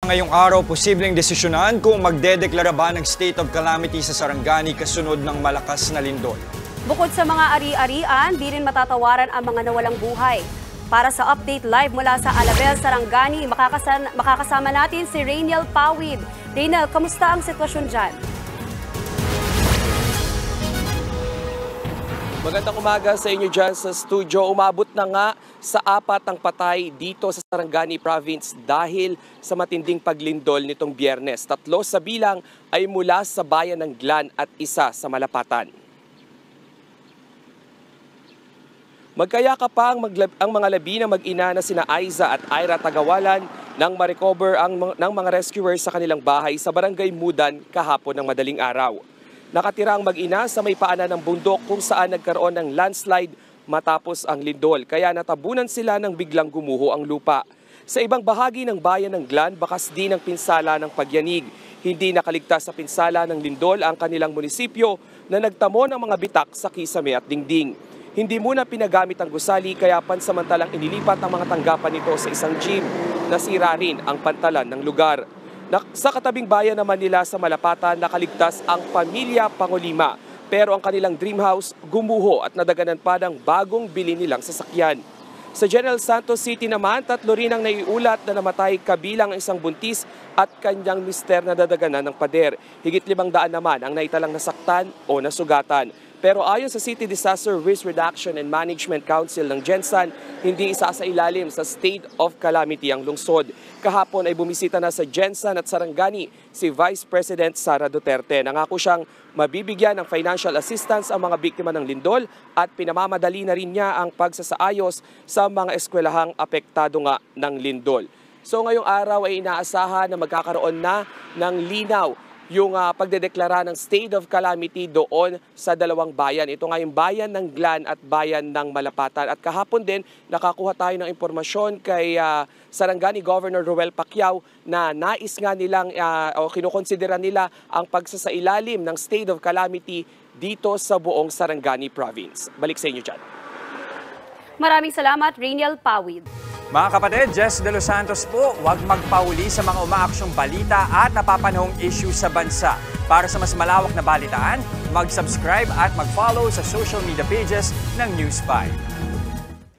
Ngayong araw, posibleng desisyonan kung magdedeklara ba ng state of calamity sa Sarangani kasunod ng malakas na lindol. Bukod sa mga ari-arian, di rin matatawaran ang mga nawalang buhay. Para sa update live mula sa Alabel, Sarangani, makakasama natin si Rainiel Pawid. Rainiel, kamusta ang sitwasyon dyan? Magandang umaga sa inyo dyan sa studio. Umabot na nga sa 4 ang patay dito sa Sarangani Province dahil sa matinding paglindol nitong Biyernes. 3 sa bilang ay mula sa bayan ng Glan at 1 sa Malapatan. Magkayaka pa ang mga labi na mag-ina na sina Aiza at Ira Tagawalan nang ma-recover ng mga rescuers sa kanilang bahay sa Barangay Mudan kahapon ng madaling araw. Nakatira ang mag-ina sa may paanan ng bundok kung saan nagkaroon ng landslide matapos ang lindol, kaya natabunan sila ng biglang gumuho ang lupa. Sa ibang bahagi ng bayan ng Glan, bakas din ang pinsala ng pagyanig. Hindi nakaligtas sa pinsala ng lindol ang kanilang munisipyo na nagtamo ng mga bitak sa kisame at dingding. Hindi muna pinagamit ang gusali kaya pansamantalang inilipat ang mga tanggapan nito sa isang gym. Nasira rin ang pantalan ng lugar. Sa katabing bayan naman nila sa Malapatan, nakaligtas ang pamilya Pangolima. Pero ang kanilang dream house gumuho at nadaganan pa ng bagong bili nilang sasakyan. Sa General Santos City naman, 3 rin ang naiulat na namatay kabilang ang isang buntis at kanyang mister na nadaganan ng pader. Higit 500 naman ang naitalang nasaktan o nasugatan. Pero ayon sa City Disaster Risk Reduction and Management Council ng Gensan, hindi isasailalim sa state of calamity ang lungsod. Kahapon ay bumisita na sa Gensan at Sarangani si Vice President Sara Duterte. Nangako siyang mabibigyan ng financial assistance ang mga biktima ng lindol at pinamamadali na rin niya ang pagsasaayos sa mga eskwelahang apektado nga ng lindol. So ngayong araw ay inaasahan na magkakaroon na ng linaw yung pagdedeklara ng state of calamity doon sa dalawang bayan. Ito nga yung bayan ng Glan at bayan ng Malapatan. At kahapon din, nakakuha tayo ng impormasyon kay Sarangani Governor Roel Pacquiao na nais nga nilang o kinukonsidera nila ang pagsasailalim ng state of calamity dito sa buong Sarangani Province. Balik sa inyo dyan. Maraming salamat, Rainiel Pawid. Mga kapatid, Jess De Los Santos po, huwag magpauli sa mga umaaksyong balita at napapanahong issue sa bansa. Para sa mas malawak na balitaan, mag-subscribe at mag-follow sa social media pages ng News 5.